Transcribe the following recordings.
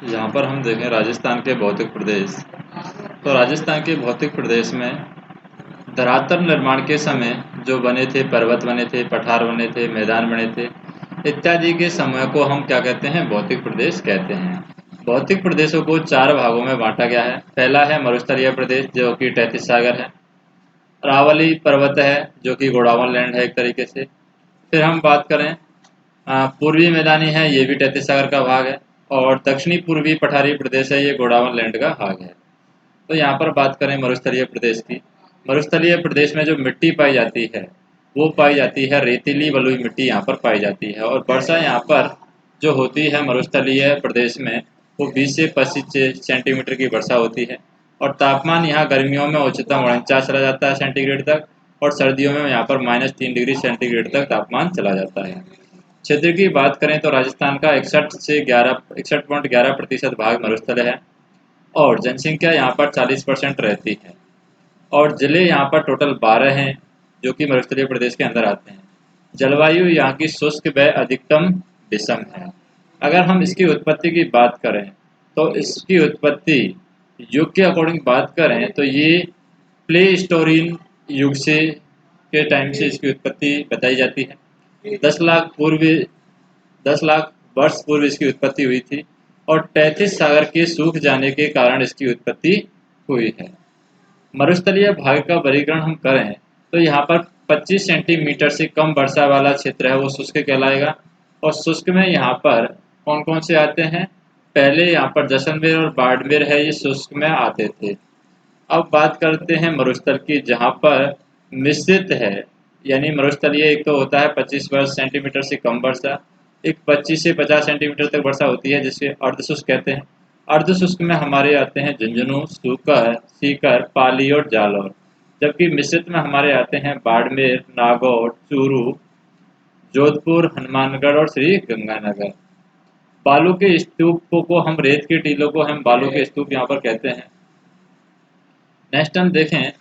यहाँ पर हम देखें राजस्थान के भौतिक प्रदेश। तो राजस्थान के भौतिक प्रदेश में धरातल निर्माण के समय जो बने थे, पर्वत बने थे, पठार बने थे, मैदान बने थे, इत्यादि के समय को हम क्या कहते हैं? भौतिक प्रदेश कहते हैं। भौतिक प्रदेशों को 4 भागों में बांटा गया है। पहला है मरुस्थलीय प्रदेश जो कि तैतीस सागर है। अरावली पर्वत है जो कि गोंडवाना लैंड है एक तरीके से। फिर हम बात करें पूर्वी मैदानी है, ये भी 33 सागर का भाग है। और दक्षिणी पूर्वी पठारी प्रदेश है, ये गोंडवाना लैंड का भाग है। तो यहाँ पर बात करें मरुस्थलीय प्रदेश की। मरुस्थलीय प्रदेश में जो मिट्टी पाई जाती है वो पाई जाती है रेतीली बलुई मिट्टी यहाँ पर पाई जाती है। और वर्षा यहाँ पर जो होती है मरुस्थलीय प्रदेश में वो 20 से 25 सेंटीमीटर की वर्षा होती है। और तापमान यहाँ गर्मियों में उच्चतम 49 चला जाता है सेंटीग्रेड तक, और सर्दियों में यहाँ पर -3 डिग्री सेंटीग्रेड तक तापमान चला जाता है। क्षेत्र की बात करें तो राजस्थान का 61.11% भाग मरुस्थल है, और जनसंख्या यहाँ पर 40% रहती है। और जिले यहाँ पर टोटल 12 हैं जो कि मरुस्थलीय प्रदेश के अंदर आते हैं। जलवायु यहाँ की शुष्क व अधिकतम विषम है। अगर हम इसकी उत्पत्ति की बात करें तो इसकी उत्पत्ति युग के अकॉर्डिंग बात करें तो ये प्ले स्टोरीन युग से के टाइम से इसकी उत्पत्ति बताई जाती है। 10 लाख वर्ष पूर्व इसकी उत्पत्ति हुई थी, और 33 सागर के सूख जाने के कारण इसकी उत्पत्ति हुई है। मरुस्थलीय भाग का वर्गीकरण हम करें तो यहाँ पर 25 सेंटीमीटर से कम वर्षा वाला क्षेत्र है वो शुष्क कहलाएगा। और शुष्क में यहाँ पर कौन कौन से आते हैं? पहले यहाँ पर जैसलमेर और बाड़मेर है, ये शुष्क में आते थे। अब बात करते हैं मरुस्थल की, जहाँ पर मिश्रित है। यानी मरुस्थलीय एक तो होता है 25 सेंटीमीटर से कम वर्षा, एक 25 से 50 सेंटीमीटर तक वर्षा होती है जिसे अर्धशुष्क कहते हैं। अर्धशुष्क में हमारे आते हैं झुंझुनू, सूकर, सीकर, पाली और जालौर। जबकि मिश्रित में हमारे आते हैं बाड़मेर, नागौर, चूरू, जोधपुर, हनुमानगढ़ और श्री गंगानगर। बालू के स्तूपों को हम रेत के टीलों को हम बालू के स्तूप यहाँ पर कहते हैं। नेक्स्ट हम देखें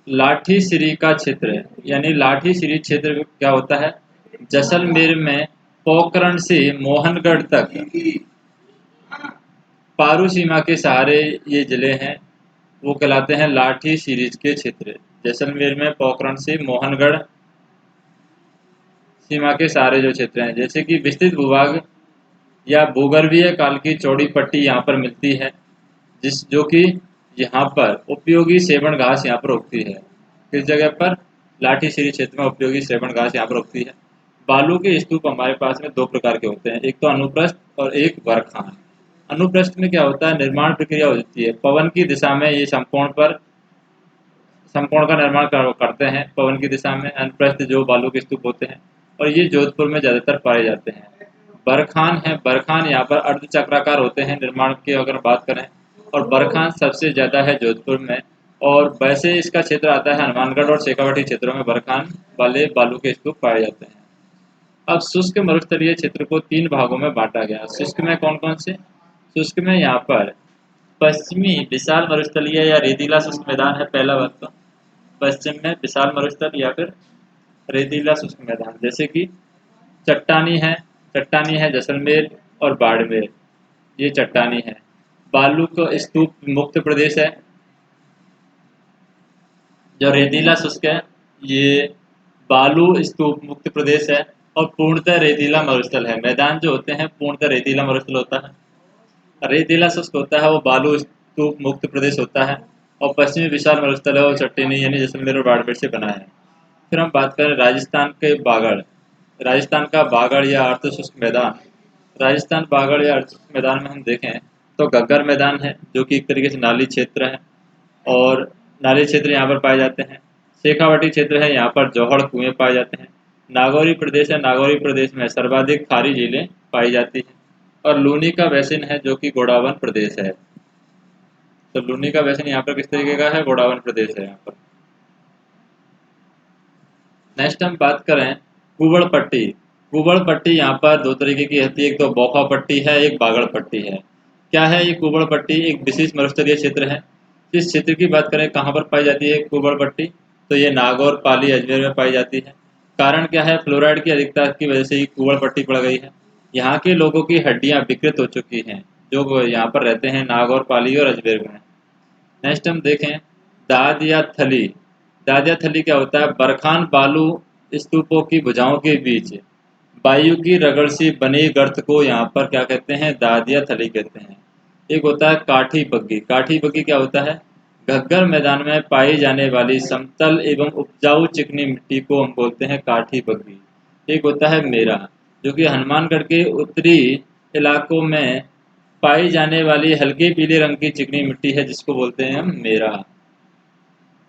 लाठी श्री का क्षेत्र, यानी लाठी श्री क्षेत्र क्या होता है? जैसलमेर में पोखरण से मोहनगढ़ तक पारू सीमा के सहारे ये जिले हैं, वो कहलाते हैं लाठी सीरीज के क्षेत्र। जैसलमेर में पोखरण से मोहनगढ़ सीमा के सहारे जो क्षेत्र हैं, जैसे कि विस्तृत भूभाग या भूगर्भीय काल की चौड़ी पट्टी यहाँ पर मिलती है, जो कि यहाँ पर उपयोगी सेवन घास यहाँ पर उगती है। किस जगह पर? लाठी श्री क्षेत्र में उपयोगी सेवन घास यहाँ पर उगती है। बालू के स्तूप हमारे पास में 2 प्रकार के होते हैं, एक तो अनुप्रस्थ और एक बरखान। अनुप्रस्थ में क्या होता है? निर्माण प्रक्रिया होती है, पवन की दिशा में ये समकोण का निर्माण करते हैं पवन की दिशा में। अनुप्रस्थ जो बालू के स्तूप होते हैं, और ये जोधपुर में ज़्यादातर पाए जाते हैं। बरखान है, बरखान यहाँ पर अर्धचक्राकार होते हैं निर्माण की अगर बात करें, और बरखान सबसे ज़्यादा है जोधपुर में। और वैसे इसका क्षेत्र आता है हनुमानगढ़ और शेखावाटी क्षेत्रों में बरखान वाले बालू के स्तूप पाए जाते हैं। अब शुष्क मरुस्थलीय क्षेत्र को 3 भागों में बांटा गया। शुष्क में कौन कौन से? शुष्क में यहाँ पर पश्चिमी विशाल मरुस्थलीय या रेतीला शुष्क मैदान है, पहला बात तो। पश्चिम में विशाल मरुस्थल या फिर रेतीला शुष्क मैदान, जैसे कि चट्टानी है जैसलमेर और बाड़मेर, ये चट्टानी है। बालू का स्तूप मुक्त प्रदेश है। जो रेतीला शुष्क है ये बालू स्तूप मुक्त प्रदेश है, और पूर्णतः रेतीला मरुस्थल है। मैदान जो होते हैं पूर्णतः रेतीला मरुस्थल होता है। रेतीला शुष्क होता है वो बालू स्तूप मुक्त प्रदेश होता है, और पश्चिमी विशाल मरुस्थल है वो चट्टानी यानी जैसलमेर और बाड़मेर से बना है। फिर हम बात करें राजस्थान के बागड़, राजस्थान का बागड़ या अर्ध शुष्क मैदान। राजस्थान बागड़ या अर्ध शुष्क मैदान में हम देखें तो गग्गर मैदान है जो कि एक तरीके से नाली क्षेत्र है, और नाली क्षेत्र यहाँ पर पाए जाते हैं। शेखावाटी क्षेत्र है, यहाँ पर जौहड़ कुएं पाए जाते हैं। नागौरी प्रदेश है, नागौरी प्रदेश में सर्वाधिक खारी झीलें पाई जाती हैं। और लूनी का बेसिन है जो कि गोंडवाना प्रदेश है। तो लूनी का बेसिन यहाँ पर किस तरीके का है? गोंडवाना प्रदेश है यहाँ पर। नेक्स्ट हम बात करें कुबड़ पट्टी। कुबड़ पट्टी यहाँ पर 2 तरीके की होती है, एक तो बोखा पट्टी है, एक बागड़ पट्टी है। क्या है ये कुबड़ पट्टी? एक विशेष मरुस्थलीय क्षेत्र है। इस क्षेत्र की बात करें कहाँ पर पाई जाती है कुबड़ पट्टी, तो ये नागौर, पाली, अजमेर में पाई जाती है। कारण क्या है? फ्लोराइड की अधिकता की वजह से ही कुबड़ पट्टी पड़ गई है। यहाँ के लोगों की हड्डियाँ विकृत हो चुकी हैं, जो यहाँ पर रहते हैं नागौर, पाली और अजमेर में। नेक्स्ट हम देखें दाद या थली। दाद या थली क्या होता है? बरखान बालू स्तूपों की भुजाओं के बीच वायु की रगड़ से बने गर्त को यहाँ पर क्या कहते हैं? दाद या थली कहते हैं। एक होता है काठी बग्गी। काठी बग्गी क्या होता है? घग्गर मैदान में पाई जाने वाली समतल एवं उपजाऊ चिकनी मिट्टी को हम बोलते हैं काठी बग्गी। एक होता है मेरा, जो कि हनुमानगढ़ के उत्तरी इलाकों में पाई जाने वाली हल्के पीले रंग की चिकनी मिट्टी है, जिसको बोलते हैं हम मेरा।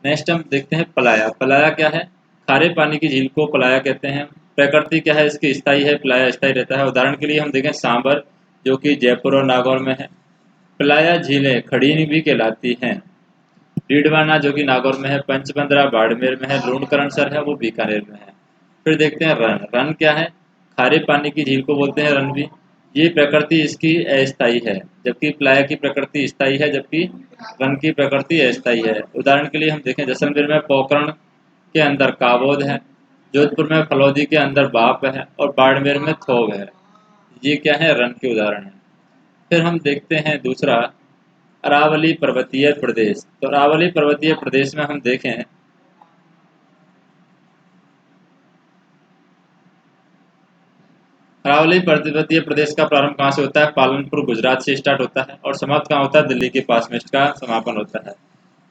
नेक्स्ट हम देखते हैं पलाया। पलाया क्या है? खारे पानी की झील को पलाया कहते हैं। प्रकृति क्या है इसकी? स्थायी है। पलाया स्थायी रहता है। उदाहरण के लिए हम देखें सांबर, जो कि जयपुर और नागौर में है। पलाया झीलें खड़ीनी भी कहलाती हैं। डीडवाना जो कि नागौर में है, पंचबंदरा बाड़मेर में है, लूणकरणसर है वो बीकानेर में है। फिर देखते हैं रन। रन क्या है? खारे पानी की झील को बोलते हैं रन भी। ये प्रकृति इसकी अस्थायी है, जबकि प्लाया की प्रकृति स्थायी है, जबकि रन की प्रकृति अस्थायी है। उदाहरण के लिए हम देखें जैसलमेर में पोखरण के अंदर काबोद है, जोधपुर में फलौदी के अंदर बाप है और बाड़मेर में थोब है। ये क्या है? रन के उदाहरण है। फिर हम देखते हैं दूसरा अरावली पर्वतीय प्रदेश। तो अरावली पर्वतीय प्रदेश में हम देखें अरावली पर्वतीय प्रदेश का प्रारंभ कहाँ से होता है? पालनपुर गुजरात से स्टार्ट होता है और समाप्त कहाँ होता है? दिल्ली के पास में इसका समापन होता है।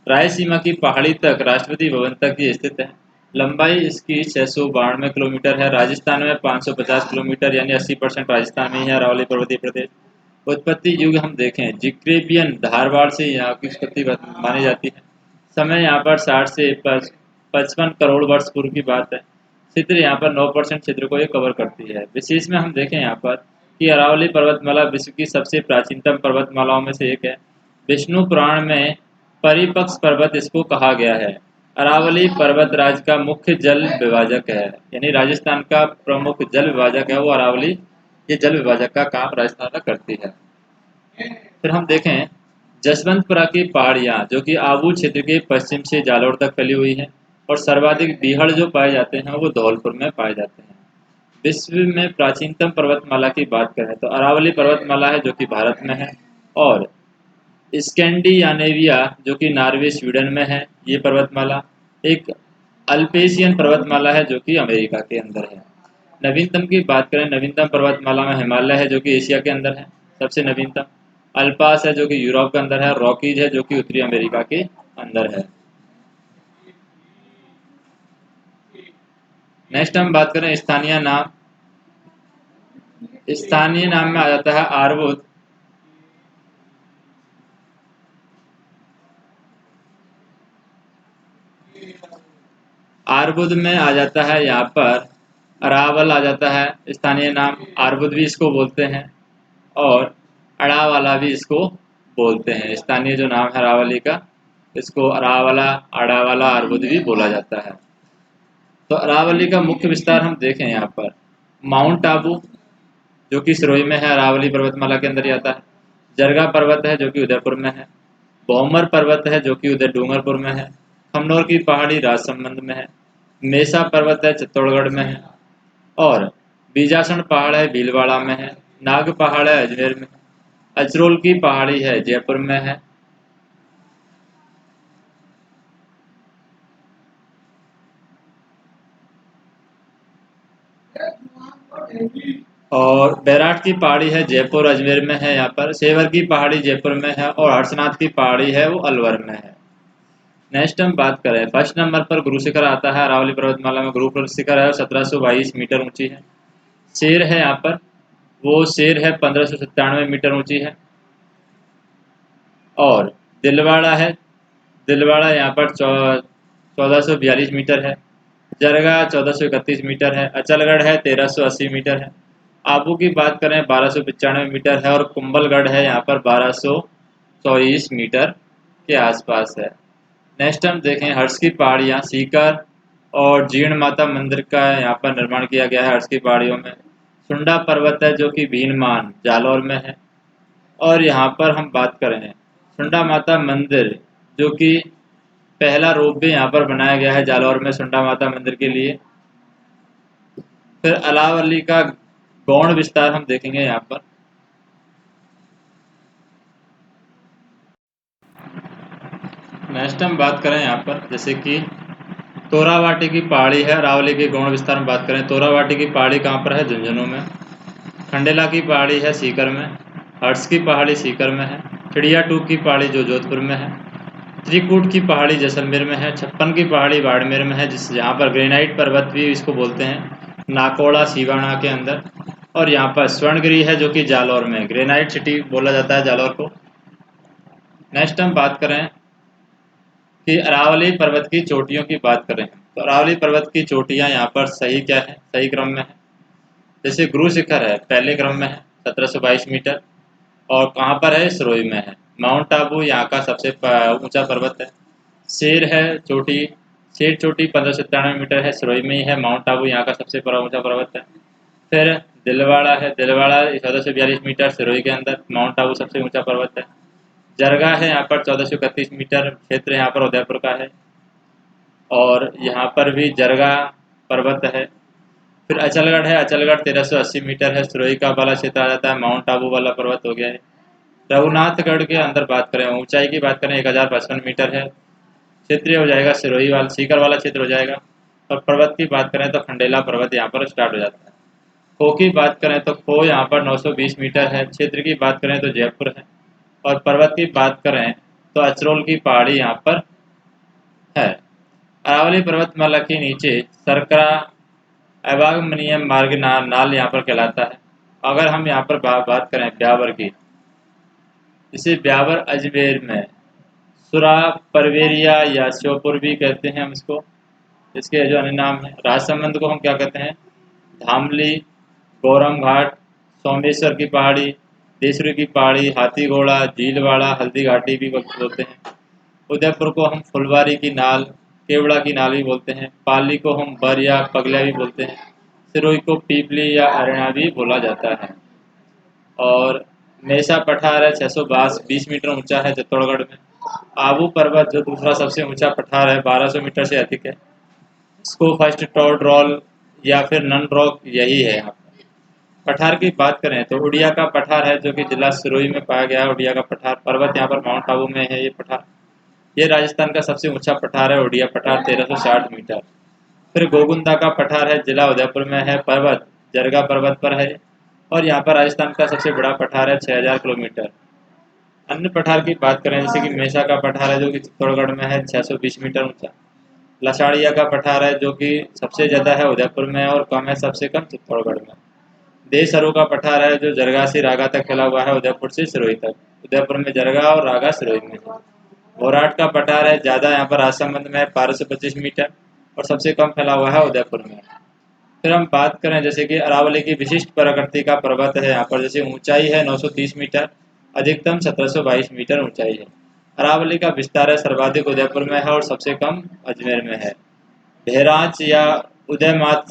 रायसीमा की पहाड़ी तक राष्ट्रपति भवन तक ये स्थित है। लंबाई इसकी 692 किलोमीटर है। राजस्थान में 550 किलोमीटर यानी 80% राजस्थान में ही है अरावली पर्वतीय प्रदेश। उत्पत्ति युग हम देखें जिक्रेबियन धारवाड़ से यहाँ की उत्पत्ति मानी जाती है। समय यहाँ पर 60 से 55 करोड़ वर्ष पूर्व की बात है। क्षेत्र यहाँ पर 9% क्षेत्र को ये कवर करती है। विशेष में हम देखें यहाँ पर कि अरावली पर्वतमाला विश्व की सबसे प्राचीनतम पर्वतमालाओं में से एक है। विष्णु पुराण में परिपक्ष पर्वत इसको कहा गया है। अरावली पर्वतराज का मुख्य जल विभाजक है, यानी राजस्थान का प्रमुख जल विभाजक है वो अरावली। ये जल विभाजक का काम राजस्थान में करती है। फिर हम देखें जसवंतपुरा की पहाड़ियाँ, जो कि आबू क्षेत्र के पश्चिम से जालौर तक फैली हुई है और सर्वाधिक बीहड़ जो पाए जाते हैं वो धौलपुर में पाए जाते हैं। विश्व में प्राचीनतम पर्वतमाला की बात करें तो अरावली पर्वतमाला है, जो कि भारत में है। और स्कैंडियानेविया, जो कि नॉर्वे स्वीडन में है, ये पर्वतमाला एक अल्पेशियन पर्वतमाला है, जो कि अमेरिका के अंदर है। नवीनतम की बात करें, नवीनतम पर्वतमाला में हिमालय है, जो कि एशिया के अंदर है सबसे नवीनतम। अल्पास है, जो कि यूरोप के अंदर है। रॉकीज है, जो कि उत्तरी अमेरिका के अंदर है। नेक्स्ट हम बात करें स्थानीय नाम। स्थानीय नाम में आ जाता है आरवुद। आरबुद में आ जाता है यहाँ पर अरावल आ जाता है स्थानीय नाम। आरबुद भी इसको बोलते हैं और अड़ावाला भी इसको बोलते हैं। स्थानीय जो नाम है अरावली का, इसको अरावला, अड़ावाला, आरबुद भी बोला जाता है। तो अरावली का मुख्य विस्तार हम देखें यहाँ पर माउंट आबू, जो कि सिरोही में है, अरावली पर्वतमाला के अंदर ही आता है। जरगा पर्वत है, जो कि उदयपुर में है। भौमर पर्वत है, जो कि उदय डूंगरपुर में है। खमनोर की पहाड़ी राजसमंद में है। मेसा पर्वत है, चित्तौड़गढ़ में है। और बीजासन पहाड़ है, भीलवाड़ा में है। नाग पहाड़ है, अजमेर में है। अचरोल की पहाड़ी है, जयपुर में है। और बैराट की पहाड़ी है, जयपुर अजमेर में है। यहाँ पर सेवर की पहाड़ी जयपुर में है और हर्षनाथ की पहाड़ी है वो अलवर में है। नेक्स्ट हम बात करें, फर्स्ट नंबर पर गुरु शिखर आता है अरावली पर्वतमाला में। गुरु शिखर है 1722 मीटर ऊंची है। शेर है यहाँ पर, वो शेर है 1597 मीटर ऊंची है। और दिलवाड़ा है, दिलवाड़ा यहाँ पर 1442 मीटर है। जरगा 1431 मीटर है। अचलगढ़ है 1380 मीटर है। आबू की बात करें 1295 मीटर है और कुंभलगढ़ है यहाँ पर 1224 मीटर के आसपास है। नेक्स्ट हम देखें हर्ष की पहाड़ियाँ। सीकर और जीर्ण माता मंदिर का यहाँ पर निर्माण किया गया है हर्ष की पहाड़ियों में। सुंडा पर्वत है, जो कि भीनमान जालौर में है। और यहाँ पर हम बात करें सुंडा माता मंदिर, जो कि पहला रोपवे यहाँ पर बनाया गया है जालौर में सुंडा माता मंदिर के लिए। फिर अलावली का गौण विस्तार हम देखेंगे यहाँ पर। नेक्स्ट हम बात करें यहाँ पर जैसे कि तोरावाटी की पहाड़ी है। अरावली के गौण विस्तार में बात करें, तोरावाटी की पहाड़ी कहाँ पर है? झुंझुनू में। खंडेला की पहाड़ी है सीकर में। हर्ष की पहाड़ी सीकर में है। चिड़िया टूक की पहाड़ी जो जोधपुर में है। त्रिकूट की पहाड़ी जैसलमेर में है। छप्पन की पहाड़ी बाड़मेर में है, जहाँ पर ग्रेनाइट पर्वत भी इसको बोलते हैं, नाकोड़ा सीवाना के अंदर। और यहाँ पर स्वर्णगिरी है जो कि जालौर में, ग्रेनाइट सिटी बोला जाता है जालौर को। नेक्स्ट हम बात करें कि अरावली पर्वत की चोटियों की बात करें, तो अरावली पर्वत की चोटियाँ यहाँ पर सही क्या है? सही क्रम में है। जैसे गुरु शिखर है पहले क्रम में है 1722 मीटर, और कहाँ पर है? सिरोही में है। माउंट आबू यहाँ का सबसे ऊंचा पर्वत है। शेर है चोटी, शेर चोटी 1597 मीटर है, सिरोही में ही है। माउंट आबू यहाँ का सबसे ऊंचा पर्वत है। फिर दिलवाड़ा है, दिलवाड़ा 1442 मीटर, सिरोही के अंदर। माउंट आबू सबसे ऊंचा पर्वत है। जरगा है यहाँ पर 1431 मीटर, क्षेत्र यहाँ पर उदयपुर का है, और यहाँ पर भी जरगा पर्वत है। फिर अचलगढ़ है, अचलगढ़ 1380 मीटर है, सिरोही का वाला क्षेत्र आ जाता है। माउंट आबू वाला पर्वत हो गया है। रघुनाथगढ़ के अंदर बात करें, ऊंचाई की बात करें 1055 मीटर है, क्षेत्रीय हो जाएगा सिरोही वाला, सीकर वाला क्षेत्र हो जाएगा। और पर्वत की बात करें तो खंडेला पर्वत यहाँ पर स्टार्ट हो जाता है। खो की बात करें तो खो यहाँ पर 920 मीटर है। क्षेत्र की बात करें तो जयपुर है। और पर्वत की बात करें तो अचरोल की पहाड़ी यहाँ पर है। अरावली पर्वतमाला के नीचे सरकरा एवागमनियम मार्ग नाल यहाँ पर कहलाता है। अगर हम यहाँ पर बात करें ब्यावर की, इसे ब्यावर अजमेर में सुरा परवेरिया या श्योपुर भी कहते हैं हम इसको, इसके जो अन्य नाम है। राजसमंद को हम क्या कहते हैं? धामली, गौरम घाट, सोमेश्वर की पहाड़ी, देसरी की पहाड़ी, हाथी घोड़ा, झीलवाड़ा, हल्दी घाटी भी बोलते हैं। उदयपुर को हम फुलवारी की नाल, केवड़ा की नाल भी बोलते हैं। पाली को हम बर या पगलिया भी बोलते हैं। सिरोही को पीपली या अरेना भी बोला जाता है। और मेसा पठार है 620 मीटर ऊंचा है चित्तौड़गढ़ में। आबू पर्वत जो दूसरा सबसे ऊंचा पठार है 1200 मीटर से अधिक है। इसको फर्स्ट टॉड रॉल या फिर नन रॉक यही है यहाँ पर। पठार की बात करें तो उड़िया का पठार है जो कि जिला सिरोही में पाया गया है। उड़िया का पठार पर्वत यहाँ पर माउंट आबू में है। ये पठार, ये राजस्थान का सबसे ऊंचा पठार है उड़िया पठार 1360 मीटर। फिर गोगुंदा का पठार है, जिला उदयपुर में है, पर्वत जरगा पर्वत पर है। और यहाँ पर राजस्थान का सबसे बड़ा पठार है 6000 किलोमीटर। अन्य पठार की बात करें जैसे कि मेसा का पठार है जो कि चित्तौड़गढ़ में है 620 मीटर ऊंचा। लसाड़िया का पठार है जो कि सबसे ज़्यादा है उदयपुर में और कम है सबसे कम चित्तौड़गढ़ में। देसरू का पठार है जो जरगा से रागा तक फैला हुआ है, उदयपुर से सिरोही तक। उदयपुर में जरगा और रागा सिरोही में है। घोराट का पठार है, ज़्यादा यहाँ पर राजसमंद में है 1225 मीटर, और सबसे कम फैला हुआ है उदयपुर में। फिर हम बात करें जैसे कि अरावली की विशिष्ट प्रकृति का पर्वत है यहाँ पर, जैसे ऊंचाई है 930 मीटर, अधिकतम 1722 मीटर ऊंचाई है। अरावली का विस्तार है सर्वाधिक उदयपुर में है और सबसे कम अजमेर में है। बहराच या उदयमात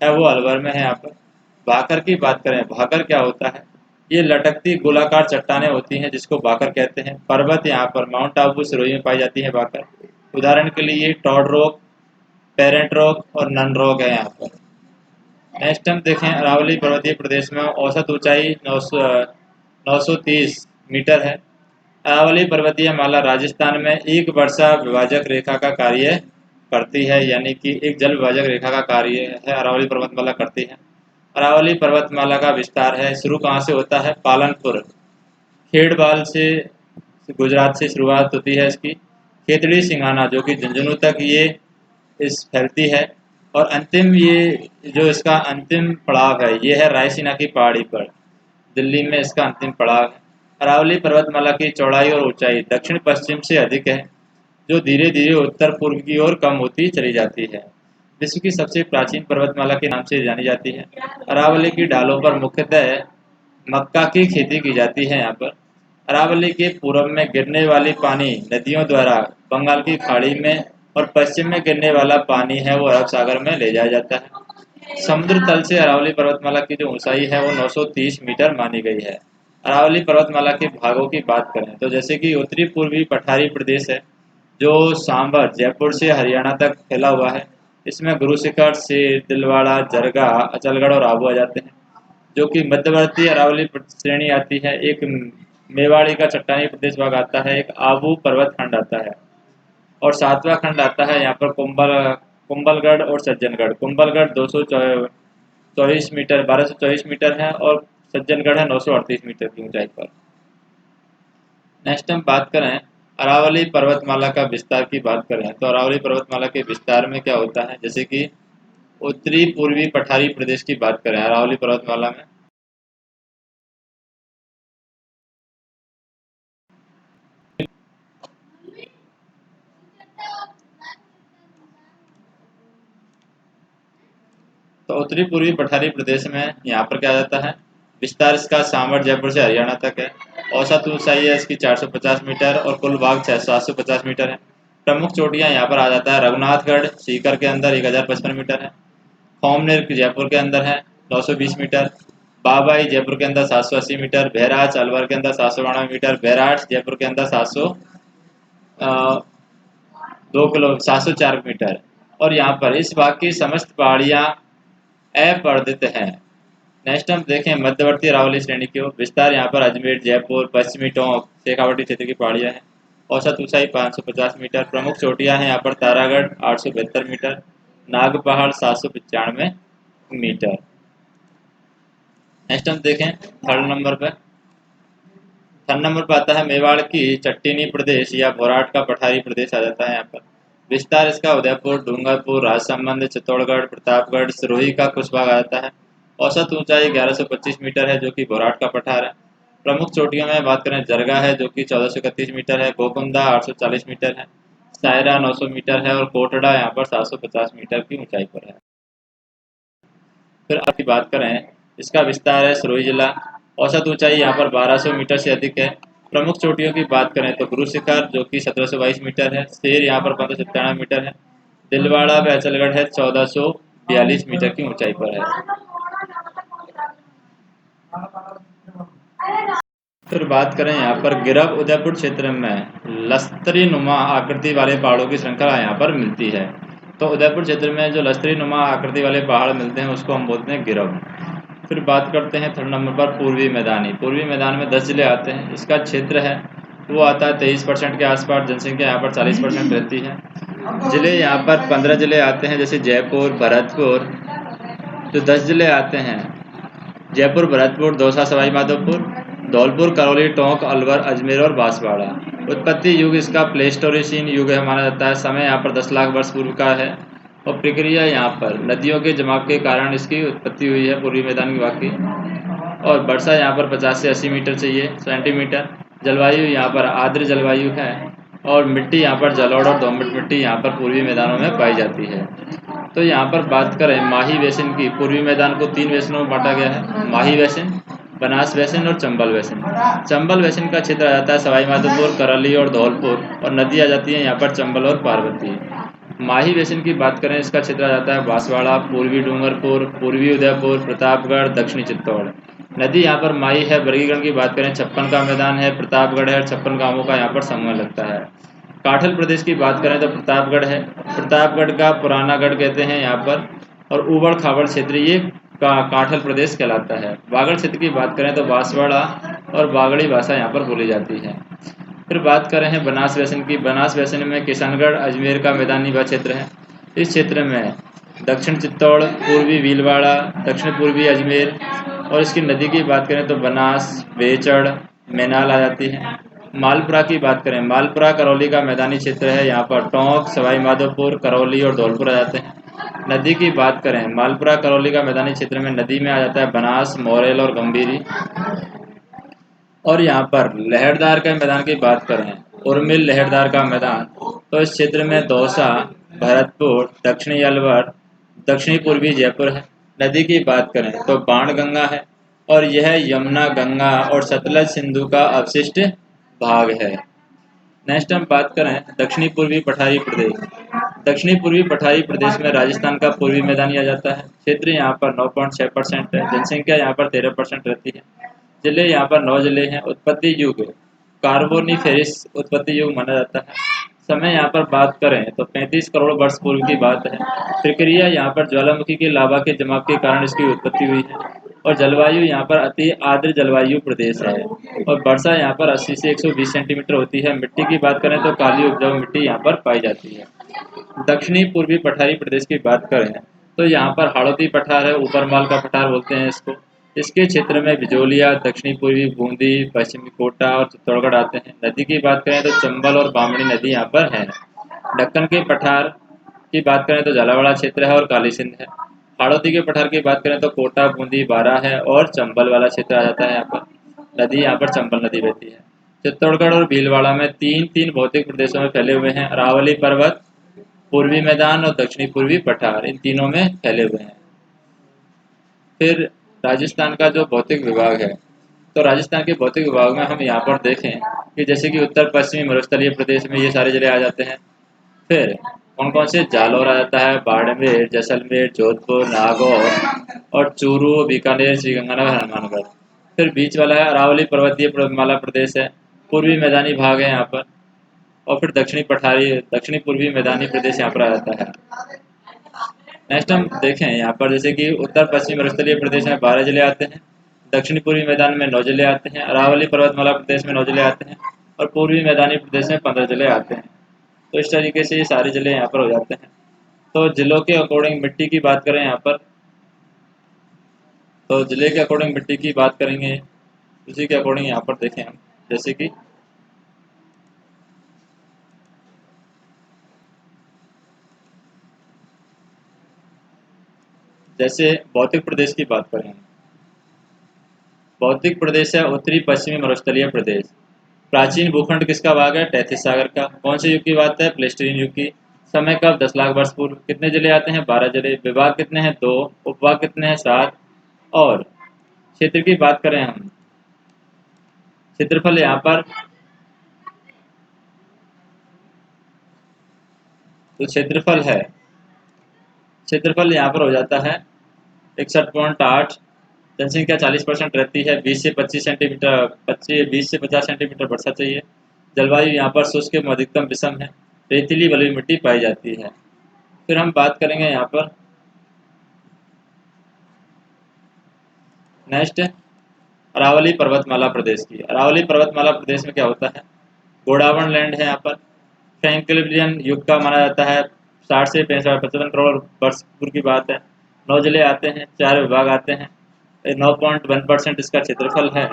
है वो अलवर में है यहाँ पर। भाकर की बात करें, भाकर क्या होता है? ये लटकती गोलाकार चट्टानें होती हैं जिसको भाकर कहते हैं। पर्वत यहाँ पर माउंट आबू सिरोही में पाई जाती है भाकर। उदाहरण के लिए टॉड रॉक, पेरेंट रॉक और नन रॉक है यहाँ पर। नेक्स्ट हम देखें, अरावली पर्वतीय प्रदेश में औसत ऊंचाई 930 मीटर है। अरावली पर्वतीय माला राजस्थान में एक वर्षा विभाजक रेखा का कार्य करती है, यानी कि एक जल विभाजक रेखा का कार्य है अरावली पर्वतमाला करती है। अरावली पर्वतमाला का विस्तार है, शुरू कहाँ से होता है? पालनपुर, खेड़बाल से, गुजरात से शुरुआत होती है इसकी। खेतड़ी सिंघाना जो कि झुंझुनू तक ये इस फैलती है। और अंतिम ये जो इसका अंतिम पड़ाव है ये है रायसीना की पहाड़ी पर, दिल्ली में इसका अंतिम पड़ाव है। अरावली पर्वतमाला की चौड़ाई और ऊंचाई दक्षिण पश्चिम से अधिक है, जो धीरे धीरे उत्तर पूर्व की ओर कम होती चली जाती है। विश्व की सबसे प्राचीन पर्वतमाला के नाम से जानी जाती है। अरावली की ढालों पर मुख्यतः मक्का की खेती की जाती है। यहाँ पर अरावली के पूर्व में गिरने वाली पानी नदियों द्वारा बंगाल की खाड़ी में, और पश्चिम में गिरने वाला पानी है वो अरब सागर में ले जाया जाता है। समुद्र तल से अरावली पर्वतमाला की जो ऊंचाई है वो 930 मीटर मानी गई है। अरावली पर्वतमाला के भागों की बात करें तो जैसे कि उत्तरी पूर्वी पठारी प्रदेश है जो सांभर जयपुर से हरियाणा तक फैला हुआ है। इसमें गुरु शिखर, शेर, दिलवाड़ा, जरगा, अचलगढ़ और आबू आ जाते हैं। जो कि मध्यवर्ती अरावली श्रेणी आती है, एक मेवाड़ी का चट्टानी प्रदेश भाग आता है, एक आबू पर्वत खंड आता है। और 7वां खंड आता है यहाँ पर कुंभलगढ़ और सज्जनगढ़। कुंभलगढ़ 224 मीटर 1224 मीटर है और सज्जनगढ़ है 938 मीटर की ऊंचाई पर। नेक्स्ट हम बात करें अरावली पर्वतमाला का विस्तार की बात करें तो अरावली पर्वतमाला के विस्तार में क्या होता है, जैसे कि उत्तरी पूर्वी पठारी प्रदेश की बात करें अरावली पर्वतमाला में तो उत्तरी पूर्वी पठारी प्रदेश में यहाँ पर क्या जाता है, विस्तार इसका सामर जयपुर से हरियाणा तक है। औसत ऊंचाई है इसकी 450 मीटर और कुल भाग 750 मीटर है। प्रमुख चोटियाँ यहाँ पर आ जाता है रघुनाथगढ़ सीकर के अंदर 1055 मीटर है। खौमनेर जयपुर के अंदर है 920 मीटर। बाबाई जयपुर के अंदर 780 मीटर। बहराइच अलवर के अंदर 792 मीटर। बैराठ जयपुर के अंदर 704 मीटर। और यहाँ पर इस भाग की समस्त पहाड़ियाँ अपर्दित हैं। नेक्स्ट हम देखें मध्यवर्ती अरावली श्रेणी की ओर। विस्तार यहाँ पर अजमेर जयपुर पश्चिमी टोंक शेखावाटी क्षेत्र की पहाड़ियाँ हैं। औसत ऊंचाई 550 मीटर। प्रमुख चोटियाँ हैं यहाँ पर तारागढ़ 872 मीटर, नाग पहाड़ 795 मीटर। नेक्स्ट हम देखें थर्ड नंबर पर आता है मेवाड़ की चट्टीनी प्रदेश या भोराट का पठारी प्रदेश आ जाता है यहाँ पर। विस्तार इसका उदयपुर डूंगरपुर राजसमंद चित्तौड़गढ़ प्रतापगढ़ सिरोही का कुछ भाग आ जाता है। औसत ऊंचाई 1125 मीटर है जो कि भोराट का पठार है। प्रमुख चोटियों में बात करें जरगा है जो कि 1431 मीटर है, गोकुंदा 840 मीटर है, सायरा 900 मीटर है और कोटड़ा यहाँ पर 750 मीटर की ऊंचाई पर है। फिर आपकी बात करें इसका विस्तार है सिरोही जिला। औसत ऊंचाई यहाँ पर 1200 मीटर से अधिक है। प्रमुख चोटियों की बात करें तो गुरु शिखर जो कि 1722 मीटर है, शेर यहाँ पर 1597 मीटर है, दिलवाड़ा बैचलगढ़ है 1442 मीटर की ऊंचाई पर है। फिर बात करें यहाँ पर गिरब उदयपुर क्षेत्र में लश्करी नुमा आकृति वाले पहाड़ों की श्रृंखला यहाँ पर मिलती है। तो उदयपुर क्षेत्र में जो लश्करी नुमा आकृति वाले पहाड़ मिलते हैं उसको हम बोलते हैं गिरब। फिर बात करते हैं थर्ड नंबर पर पूर्वी मैदानी। पूर्वी मैदान में 10 जिले आते हैं। इसका क्षेत्र है वो आता है 23% के आसपास। जनसंख्या यहाँ पर 40% रहती है। जिले यहाँ पर 15 जिले आते हैं जैसे जयपुर भरतपुर। जो 10 जिले आते हैं जयपुर भरतपुर दौसा सवाई माधोपुर धौलपुर करौली टोंक अलवर अजमेर और बांसवाड़ा। उत्पत्ति युग इसका प्लेस्टोरीसीन युग है माना जाता है। समय यहाँ पर 10 लाख वर्ष पूर्व का है और प्रक्रिया यहाँ पर नदियों के जमाव के कारण इसकी उत्पत्ति हुई है पूर्वी मैदान की वाकई। और वर्षा यहाँ पर 50 से 80 मीटर चाहिए सेंटीमीटर। जलवायु यहाँ पर आर्द्र जलवायु है और मिट्टी यहाँ पर जलोढ़ और दोमट मिट्टी यहाँ पर पूर्वी मैदानों में पाई जाती है। तो यहाँ पर बात करें माही बेसिन की। पूर्वी मैदान को 3 बेसिनों में बांटा गया है, माही बेसिन, बनास बेसिन और चंबल बेसिन। चंबल बेसिन का क्षेत्र आ जाता है सवाई माधोपुर करौली और धौलपुर और नदी आ जाती है यहाँ पर चंबल और पार्वती। माही बेसिन की बात करें इसका क्षेत्र आ जाता है बांसवाड़ा पूर्वी डूंगरपुर पूर्वी उदयपुर प्रतापगढ़ दक्षिणी चित्तौड़। नदी यहाँ पर माही है। वर्गीकरण की बात करें 56 का मैदान है, प्रतापगढ़ है और 56 गांवों का यहाँ पर समूह लगता है। काठल प्रदेश की बात करें तो प्रतापगढ़ है। प्रतापगढ़ का पुराना गढ़ कहते हैं यहाँ पर। और ऊबड़ खाबड़ क्षेत्र ये काठल प्रदेश कहलाता है। बागड़ क्षेत्र की बात करें तो बांसवाड़ा और बागड़ी भाषा यहाँ पर बोली जाती है। फिर बात करें हैं बनास बेसिन की। बनास बेसिन में किशनगढ़ अजमेर का मैदानी वह क्षेत्र है। इस क्षेत्र में दक्षिण चित्तौड़ पूर्वी भीलवाड़ा दक्षिण पूर्वी अजमेर और इसकी नदी की बात करें तो बनास बेचड़ मैनाल आ जाती है। मालपुरा की बात करें मालपुरा करौली का मैदानी क्षेत्र है। यहाँ पर टोंक सवाई माधोपुर करौली और धौलपुर आ जाते हैं। नदी की बात करें मालपुरा करौली का मैदानी क्षेत्र में नदी में आ जाता है बनास मोरेल और गंभीरी। और यहाँ पर लहरदार के मैदान की बात करें उर्मिल लहरदार का मैदान तो इस क्षेत्र में दौसा भरतपुर दक्षिणी अलवर दक्षिणी पूर्वी जयपुर है। नदी की बात करें तो बाणगंगा है और यह यमुना गंगा और सतलज सिंधु का अवशिष्ट भाग है। नेक्स्ट हम बात करें दक्षिणी पूर्वी पठारी प्रदेश। दक्षिणी पूर्वी पठारी प्रदेश में राजस्थान का पूर्वी मैदान आ जाता है। क्षेत्र यहाँ पर 9.6% है। जनसंख्या यहाँ पर 13% रहती है। जिले यहाँ पर 9 जिले हैं। उत्पत्ति युग कार्बोनिफेरस उत्पत्ति युग माना जाता है। समय यहाँ पर बात करें तो 35 करोड़ वर्ष पूर्व की बात है। प्रक्रिया यहाँ पर ज्वालामुखी के लावा के जमाव के कारण इसकी उत्पत्ति हुई है। और जलवायु यहाँ पर अति आर्द्र जलवायु प्रदेश है और वर्षा यहाँ पर 80 से 120 सेंटीमीटर होती है। मिट्टी की बात करें तो काली उपजाऊ मिट्टी यहाँ पर पाई जाती है। दक्षिणी पूर्वी पठारी प्रदेश की बात करें तो यहाँ पर हाड़ौती पठार है, ऊपरमाल का पठार बोलते हैं इसको। इसके क्षेत्र में बिजोलिया, दक्षिणी पूर्वी बूंदी, पश्चिमी कोटा और चित्तौड़गढ़ आते हैं। नदी की बात करें तो चंबल और बामणी नदी यहाँ पर है। दक्कन के पठार की बात करें तो झालावाड़ क्षेत्र है और काली सिंध है। हाड़ौती के पठार की बात करें तो कोटा, बूंदी, बारा है और चंबल वाला क्षेत्र आ जाता है। यहाँ पर नदी यहाँ पर चंबल नदी बहती है। चित्तौड़गढ़ और भीलवाड़ा में तीन तीन भौतिक प्रदेशों में फैले हुए हैं। अरावली पर्वत, पूर्वी मैदान और दक्षिणी पूर्वी पठार, इन तीनों में फैले हुए हैं। फिर राजस्थान का जो भौतिक विभाग है, तो राजस्थान के भौतिक विभाग में हम यहाँ पर देखें कि जैसे कि उत्तर पश्चिमी मरुस्थलीय प्रदेश में ये सारे जिले आ जाते हैं। फिर कौन कौन से, जालौर आ जाता है, बाड़मेर, जैसलमेर, जोधपुर, नागौर और चूरू, बीकानेर, श्रीगंगानगर, हनुमानगढ़। फिर बीच वाला है अरावली पर्वतीय माला प्रदेश है, पूर्वी मैदानी भाग है यहाँ पर। और फिर दक्षिणी पूर्वी मैदानी प्रदेश यहाँ पर आ जाता है। नेक्स्ट हम देखें यहाँ पर जैसे कि उत्तर पश्चिमी मरुस्थलीय प्रदेश में 12 जिले आते हैं, दक्षिणी पूर्वी मैदान में 9 जिले आते हैं, अरावली पर्वतमाला प्रदेश में 9 जिले आते हैं और पूर्वी मैदानी प्रदेश में 15 जिले आते हैं। तो इस तरीके से ये सारे जिले यहाँ पर हो जाते हैं। तो जिलों के अकॉर्डिंग मिट्टी की बात करें यहाँ पर, तो जिले के अकॉर्डिंग मिट्टी की बात करेंगे, उसी के अकॉर्डिंग यहाँ पर देखें हम जैसे कि भौतिक प्रदेश की बात करें। भौतिक प्रदेश है उत्तरी पश्चिमी मरुस्थलीय प्रदेश। प्राचीन भूखंड किसका भाग है? टैथिस सागर का। कौन से युग की बात है? प्लेस्टोसीन युग की। समय कब? 10 लाख वर्ष पूर्व। कितने जिले आते हैं? 12 जिले। विभाग कितने हैं? 2। उपभाग कितने हैं? 7। और क्षेत्र की बात करें हम, क्षेत्रफल यहाँ पर, तो क्षेत्रफल यहाँ पर हो जाता है 61.8। जनसंख्या 40% रहती है। 20 से 50 सेंटीमीटर वर्षा चाहिए। जलवायु यहाँ पर शुष्क एवं अधिकतम विषम है। रेतीली बलुई मिट्टी पाई जाती है। फिर हम बात करेंगे यहाँ पर नेक्स्ट अरावली पर्वतमाला प्रदेश की। अरावली पर्वतमाला प्रदेश में क्या होता है? गोडावण लैंड है यहाँ पर। फ्रैंकलिन युग का माना जाता है। 60 से 55 करोड़ वर्ष पूर्व की बात है। 9 जिले आते हैं, 4 विभाग आते हैं। 9.1% इसका क्षेत्रफल है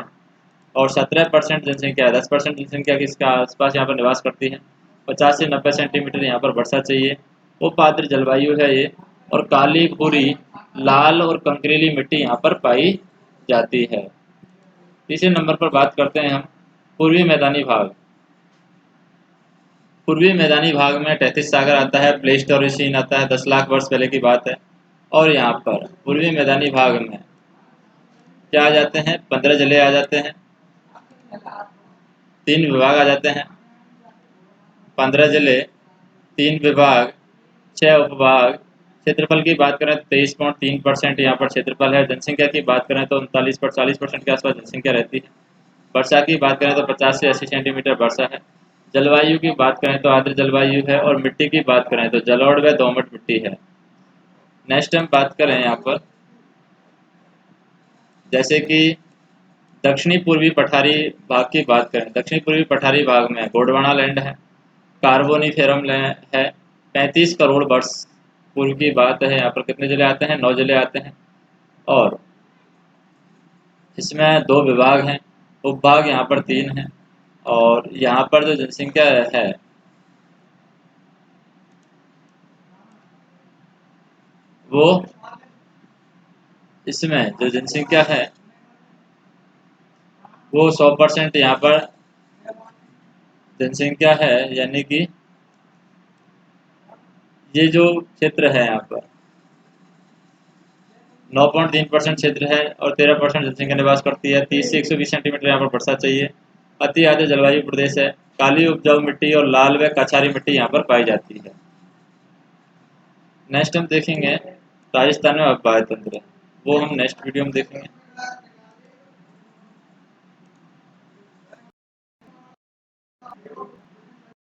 और 17% जनसंख्या, 10% जनसंख्या की इसका आसपास यहाँ पर निवास करती है। 50 से 90 सेंटीमीटर यहाँ पर वर्षा चाहिए। उपाद्र जलवायु है ये और काली, भूरी, लाल और कंकरीली मिट्टी यहाँ पर पाई जाती है। तीसरे नंबर पर बात करते हैं हम पूर्वी मैदानी भाग। पूर्वी मैदानी भाग में टैथिस सागर आता है, प्लेस्टोसीन आता है, 10 लाख वर्ष पहले की बात है। और यहाँ पर पूर्वी मैदानी भाग में क्या आ जाते हैं? 15 जिले आ जाते हैं, 3 विभाग आ जाते हैं। 15 जिले, 3 विभाग, 6 उपभाग। क्षेत्रफल की बात करें तो 23.3% यहाँ पर क्षेत्रफल है। जनसंख्या की बात करें तो 40% के आसपास जनसंख्या रहती है। वर्षा की बात करें तो 50 से 80 सेंटीमीटर वर्षा है। जलवायु की बात करें तो आर्द्र जलवायु है और मिट्टी की बात करें तो जलोढ़ व दोमट मिट्टी है। नेक्स्ट हम बात करें यहाँ पर जैसे कि दक्षिणी पूर्वी पठारी भाग की बात करें। दक्षिणी पूर्वी पठारी भाग में गोंडवाना लैंड है, कार्बोनिफेरम लैंड है। 35 करोड़ वर्ष पूर्व की बात है। यहाँ पर कितने जिले आते हैं? 9 जिले आते हैं और इसमें 2 विभाग हैं। उपभाग यहाँ पर 3 हैं और यहाँ पर जो जनसंख्या है वो, इसमें जो जनसंख्या है वो 100% यहाँ पर जनसंख्या है, यानी कि ये जो क्षेत्र है यहाँ पर 9.3% क्षेत्र है और 13% जनसंख्या निवास करती है। 30 से 120 सेंटीमीटर यहाँ पर वर्षा चाहिए। अति आर्द्र जलवायु प्रदेश है। काली उपजाऊ मिट्टी और लाल व कछारी मिट्टी यहाँ पर पाई जाती है। नेक्स्ट हम देखेंगे राजस्थान में अपवाह्य तंत्र, वो हम नेक्स्ट वीडियो में देखेंगे।